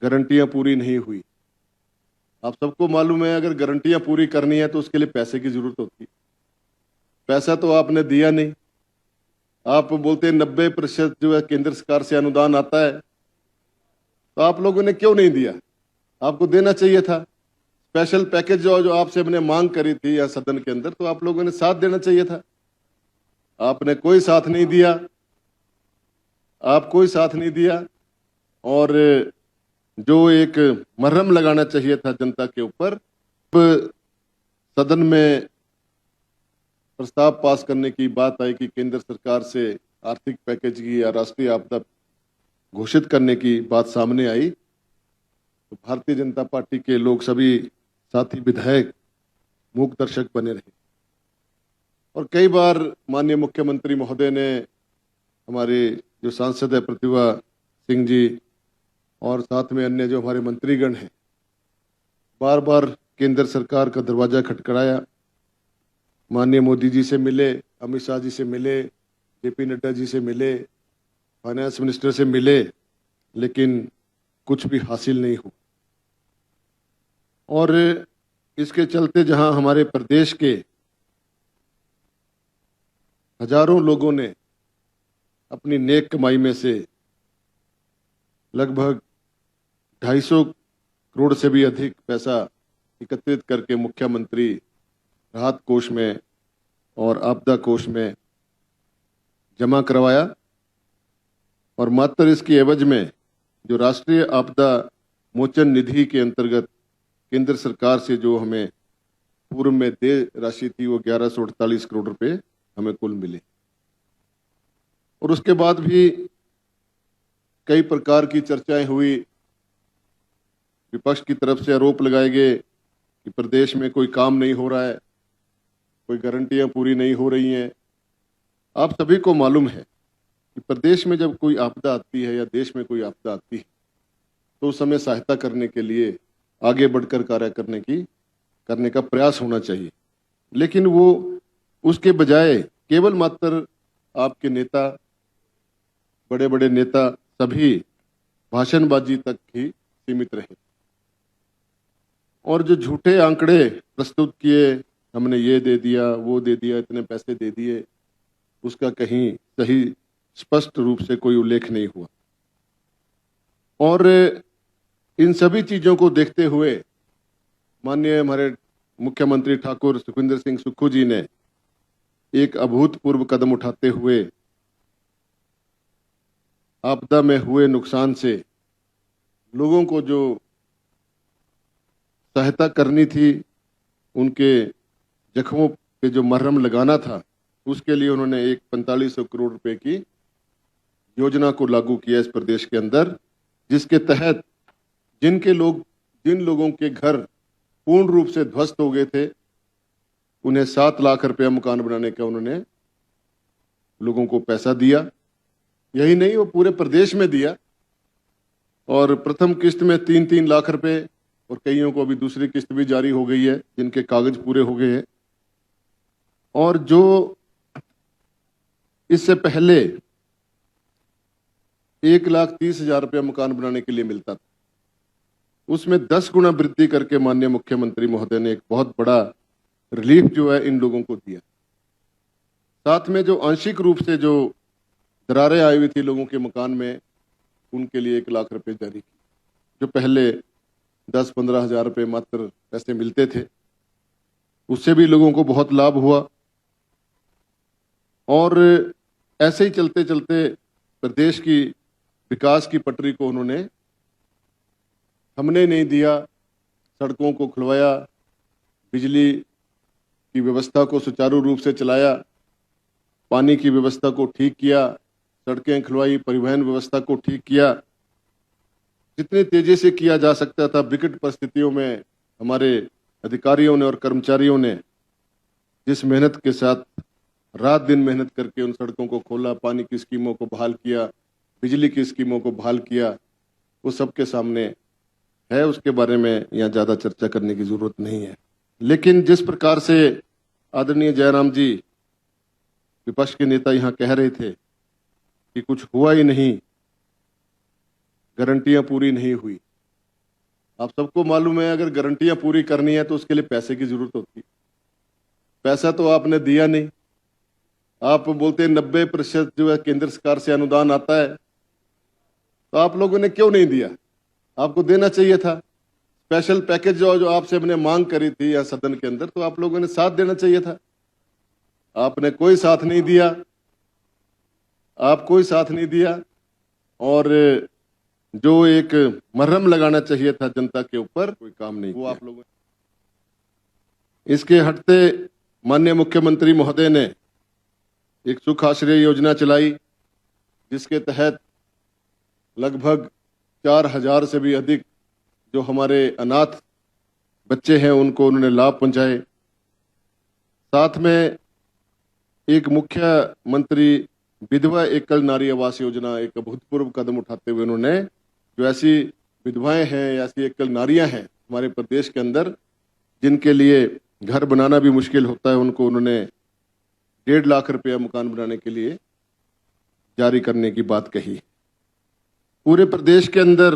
गारंटियां पूरी नहीं हुई। आप सबको मालूम है, अगर गारंटियां पूरी करनी है तो उसके लिए पैसे की जरूरत होती है। पैसा तो आपने दिया नहीं। आप बोलते हैं 90% जो है केंद्र सरकार से अनुदान आता है, तो आप लोगों ने क्यों नहीं दिया? आपको देना चाहिए था। स्पेशल पैकेज जो आपसे हमने मांग करी थी या सदन के अंदर, तो आप लोगों ने साथ देना चाहिए था। आपने कोई साथ नहीं दिया। आप कोई साथ नहीं दिया। और जो एक मरहम लगाना चाहिए था जनता के ऊपर, सदन में प्रस्ताव पास करने की बात आई कि केंद्र सरकार से आर्थिक पैकेज की या राष्ट्रीय आपदा घोषित करने की बात सामने आई, तो भारतीय जनता पार्टी के लोग सभी साथी विधायक मूक दर्शक बने रहे। और कई बार माननीय मुख्यमंत्री महोदय ने, हमारे जो सांसद है प्रतिभा सिंह जी और साथ में अन्य जो हमारे मंत्रीगण हैं, बार बार केंद्र सरकार का दरवाजा खटखटाया। माननीय मोदी जी से मिले, अमित शाह जी से मिले, जेपी नड्डा जी से मिले, फाइनेंस मिनिस्टर से मिले, लेकिन कुछ भी हासिल नहीं हुआ। और इसके चलते जहां हमारे प्रदेश के हजारों लोगों ने अपनी नेक कमाई में से लगभग 250 करोड़ से भी अधिक पैसा एकत्रित करके मुख्यमंत्री राहत कोष में और आपदा कोष में जमा करवाया, और मात्र इसकी एवज में जो राष्ट्रीय आपदा मोचन निधि के अंतर्गत केंद्र सरकार से जो हमें पूर्व में दे राशि थी, वो 1148 करोड़ रुपए हमें कुल मिले। और उसके बाद भी कई प्रकार की चर्चाएं हुई। विपक्ष की तरफ से आरोप लगाए गए कि प्रदेश में कोई काम नहीं हो रहा है, कोई गारंटियां पूरी नहीं हो रही हैं। आप सभी को मालूम है कि प्रदेश में जब कोई आपदा आती है या देश में कोई आपदा आती है, तो उस समय सहायता करने के लिए आगे बढ़कर कार्य करने का प्रयास होना चाहिए। लेकिन वो उसके बजाय केवल मात्र आपके नेता, बड़े बड़े नेता सभी भाषणबाजी तक ही सीमित रहे, और जो झूठे आंकड़े प्रस्तुत किए, हमने ये दे दिया, वो दे दिया, इतने पैसे दे दिए, उसका कहीं सही स्पष्ट रूप से कोई उल्लेख नहीं हुआ। और इन सभी चीजों को देखते हुए माननीय हमारे मुख्यमंत्री ठाकुर सुखविंदर सिंह सुक्खू जी ने एक अभूतपूर्व कदम उठाते हुए आपदा में हुए नुकसान से लोगों को जो सहायता करनी थी, उनके जख्मों पे जो मरहम लगाना था, उसके लिए उन्होंने एक 4500 करोड़ रुपए की योजना को लागू किया इस प्रदेश के अंदर, जिसके तहत जिन लोगों के घर पूर्ण रूप से ध्वस्त हो गए थे, उन्हें 7 लाख रुपया मकान बनाने का उन्होंने लोगों को पैसा दिया। यही नहीं, वो पूरे प्रदेश में दिया। और प्रथम किस्त में 3-3 लाख रुपए, और कईयों को अभी दूसरी किस्त भी जारी हो गई है जिनके कागज पूरे हो गए हैं। और जो इससे पहले 1,30,000 रुपया मकान बनाने के लिए मिलता था, उसमें 10 गुना वृद्धि करके माननीय मुख्यमंत्री महोदय ने एक बहुत बड़ा रिलीफ जो है इन लोगों को दिया। साथ में जो आंशिक रूप से जो दरारें आई हुई थी लोगों के मकान में, उनके लिए 1 लाख रुपए जारी की। जो पहले 10-15 हजार रुपये मात्र पैसे मिलते थे, उससे भी लोगों को बहुत लाभ हुआ। और ऐसे ही चलते चलते प्रदेश की विकास की पटरी को हमने नहीं दिया, सड़कों को खुलवाया, बिजली की व्यवस्था को सुचारू रूप से चलाया, पानी की व्यवस्था को ठीक किया, सड़कें खुलवाई, परिवहन व्यवस्था को ठीक किया। जितने तेजी से किया जा सकता था, विकट परिस्थितियों में हमारे अधिकारियों ने और कर्मचारियों ने जिस मेहनत के साथ रात दिन मेहनत करके उन सड़कों को खोला, पानी की स्कीमों को बहाल किया, बिजली की स्कीमों को बहाल किया, वो सबके सामने है। उसके बारे में यहाँ ज्यादा चर्चा करने की जरूरत नहीं है। लेकिन जिस प्रकार से आदरणीय जयराम जी, विपक्ष के नेता, यहाँ कह रहे थे कि कुछ हुआ ही नहीं, गारंटियां पूरी नहीं हुई, आप सबको मालूम है, अगर गारंटियां पूरी करनी है तो उसके लिए पैसे की जरूरत होती है। पैसा तो आपने दिया नहीं। आप बोलते हैं 90% जो है केंद्र सरकार से अनुदान आता है, तो आप लोगों ने क्यों नहीं दिया? आपको देना चाहिए था। स्पेशल पैकेज जो आपसे हमने मांग करी थी या सदन के अंदर, तो आप लोगों ने साथ देना चाहिए था। आपने कोई साथ नहीं दिया। आप कोई साथ नहीं दिया। और जो एक मरहम लगाना चाहिए था जनता के ऊपर, कोई काम नहीं वो आप लोगों ने। इसके हटते माननीय मुख्यमंत्री महोदय ने एक सुख आश्रय योजना चलाई, जिसके तहत लगभग 4000 से भी अधिक जो हमारे अनाथ बच्चे हैं उनको उन्होंने लाभ पहुंचाए। साथ में एक मुख्यमंत्री विधवा एकल नारी आवास योजना, एक अभूतपूर्व कदम उठाते हुए उन्होंने जो ऐसी विधवाएं हैं, ऐसी एकल नारियां हैं हमारे प्रदेश के अंदर, जिनके लिए घर बनाना भी मुश्किल होता है, उनको उन्होंने 1.5 लाख रुपया मकान बनाने के लिए जारी करने की बात कही। पूरे प्रदेश के अंदर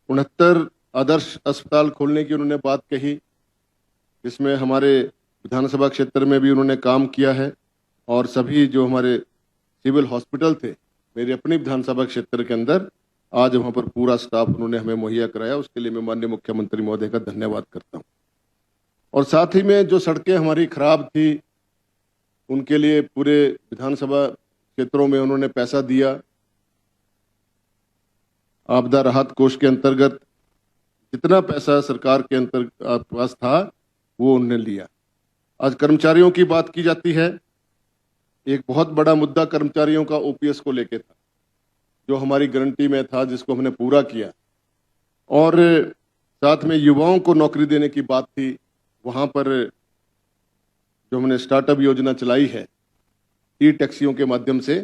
69 आदर्श अस्पताल खोलने की उन्होंने बात कही, जिसमें हमारे विधानसभा क्षेत्र में भी उन्होंने काम किया है। और सभी जो हमारे सिविल हॉस्पिटल थे मेरे अपनी विधानसभा क्षेत्र के अंदर, आज वहां पर पूरा स्टाफ उन्होंने हमें मुहैया कराया। उसके लिए मैं माननीय मुख्यमंत्री महोदय का धन्यवाद करता हूं। और साथ ही में जो सड़कें हमारी खराब थी, उनके लिए पूरे विधानसभा क्षेत्रों में उन्होंने पैसा दिया। आपदा राहत कोष के अंतर्गत जितना पैसा सरकार के अंतर्गत पास था वो उन्होंने लिया। आज कर्मचारियों की बात की जाती है। एक बहुत बड़ा मुद्दा कर्मचारियों का ओपीएस को लेके था, जो हमारी गारंटी में था, जिसको हमने पूरा किया। और साथ में युवाओं को नौकरी देने की बात थी। वहां पर जो हमने स्टार्टअप योजना चलाई है ई टैक्सियों के माध्यम से,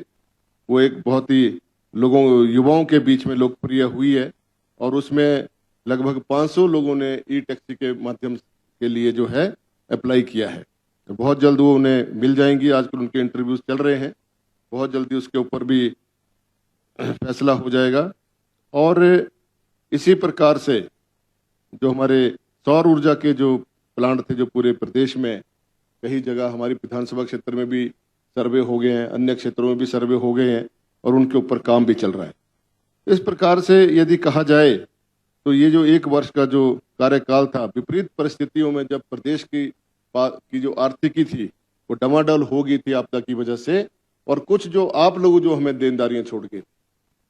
वो एक बहुत ही युवाओं के बीच में लोकप्रिय हुई है। और उसमें लगभग 500 लोगों ने ई टैक्सी के माध्यम के लिए जो है अप्लाई किया है। तो बहुत जल्द वो उन्हें मिल जाएंगी। आजकल उनके इंटरव्यूज चल रहे हैं, बहुत जल्दी उसके ऊपर भी फैसला हो जाएगा। और इसी प्रकार से जो हमारे सौर ऊर्जा के जो प्लांट थे, जो पूरे प्रदेश में कई जगह हमारी विधानसभा क्षेत्र में भी सर्वे हो गए हैं, अन्य क्षेत्रों में भी सर्वे हो गए हैं, और उनके ऊपर काम भी चल रहा है। इस प्रकार से यदि कहा जाए तो ये जो 1 वर्ष का जो कार्यकाल था, विपरीत परिस्थितियों में जब प्रदेश की जो आर्थिकी थी वो डमाडोल हो गई थी आपदा की वजह से, और कुछ जो आप लोग जो हमें देनदारियां छोड़ गए,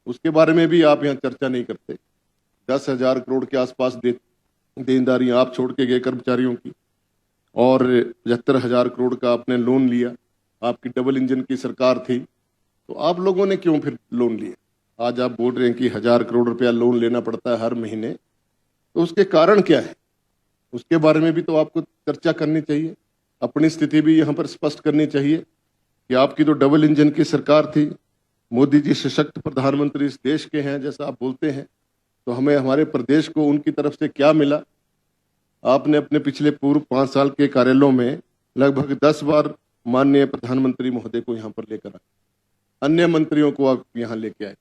उसके बारे में भी आप यहाँ चर्चा नहीं करते। 10,000 करोड़ के आसपास देनदारियां आप छोड़ के गए कर्मचारियों की, और 75,000 करोड़ का आपने लोन लिया। आपकी डबल इंजन की सरकार थी, तो आप लोगों ने क्यों फिर लोन लिया? आज आप बोल रहे हैं कि 1000 करोड़ रुपया लोन लेना पड़ता है हर महीने, तो उसके कारण क्या है? उसके बारे में भी तो आपको चर्चा करनी चाहिए। अपनी स्थिति भी यहाँ पर स्पष्ट करनी चाहिए कि आपकी तो डबल इंजन की सरकार थी, मोदी जी सशक्त प्रधानमंत्री इस देश के हैं जैसा आप बोलते हैं, तो हमें हमारे प्रदेश को उनकी तरफ से क्या मिला? आपने अपने पिछले पूर्व 5 साल के कार्यालयों में लगभग 10 बार माननीय प्रधानमंत्री महोदय को यहाँ पर लेकर आए, अन्य मंत्रियों को आप यहाँ लेके आए।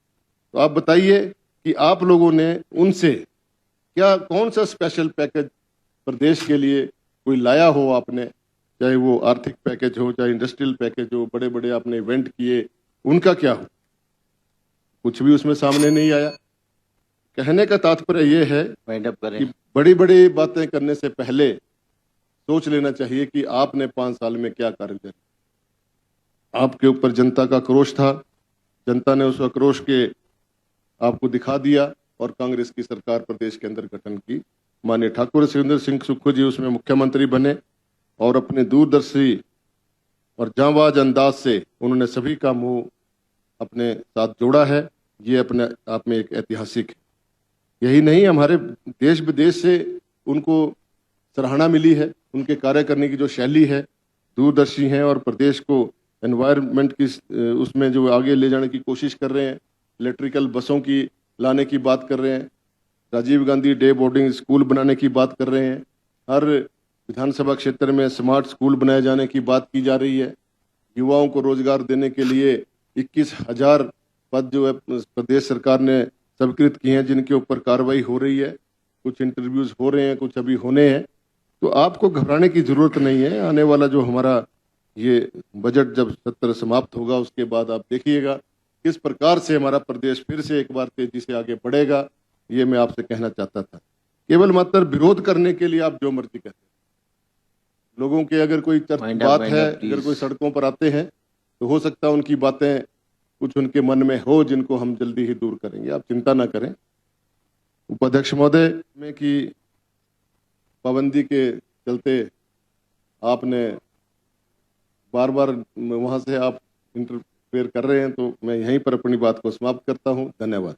तो आप बताइए कि आप लोगों ने उनसे क्या, कौन सा स्पेशल पैकेज प्रदेश के लिए कोई लाया हो आपने? चाहे वो आर्थिक पैकेज हो, चाहे इंडस्ट्रियल पैकेज हो, बड़े बड़े आपने इवेंट किए, उनका क्या हो? कुछ भी उसमें सामने नहीं आया। कहने का तात्पर्य यह है कि बड़ी बड़ी बातें करने से पहले सोच लेना चाहिए कि आपने 5 साल में क्या कार्य किया। आपके ऊपर जनता का आक्रोश था, जनता ने उस आक्रोश के आपको दिखा दिया, और कांग्रेस की सरकार प्रदेश के अंदर गठन की। माननीय ठाकुर सुखविंदर सिंह सुक्खू जी उसमें मुख्यमंत्री बने, और अपने दूरदर्शी और जांबाज अंदाज से उन्होंने सभी का मुंह अपने साथ जोड़ा है। ये अपने आप में एक ऐतिहासिक है। यही नहीं, हमारे देश विदेश से उनको सराहना मिली है। उनके कार्य करने की जो शैली है, दूरदर्शी हैं, और प्रदेश को एनवायरनमेंट की उसमें जो आगे ले जाने की कोशिश कर रहे हैं। इलेक्ट्रिकल बसों की लाने की बात कर रहे हैं, Rajiv Gandhi day boarding school बनाने की बात कर रहे हैं, हर विधानसभा क्षेत्र में स्मार्ट स्कूल बनाए जाने की बात की जा रही है। युवाओं को रोजगार देने के लिए 21,000 पद जो है प्रदेश सरकार ने स्वीकृत किए हैं, जिनके ऊपर कार्रवाई हो रही है। कुछ इंटरव्यूज हो रहे हैं, कुछ अभी होने हैं, तो आपको घबराने की जरूरत नहीं है। आने वाला जो हमारा ये बजट जब सत्र समाप्त होगा उसके बाद आप देखिएगा किस प्रकार से हमारा प्रदेश फिर से एक बार तेजी से आगे बढ़ेगा। ये मैं आपसे कहना चाहता था। केवल मात्र विरोध करने के लिए आप जो मर्जी करें, लोगों के अगर कोई बात है, अगर कोई सड़कों पर आते हैं तो हो सकता है उनकी बातें कुछ उनके मन में हो जिनको हम जल्दी ही दूर करेंगे, आप चिंता ना करें। उपाध्यक्ष महोदय में की पाबंदी के चलते आपने बार बार वहां से आप इंटरफेयर कर रहे हैं, तो मैं यहीं पर अपनी बात को समाप्त करता हूं। धन्यवाद।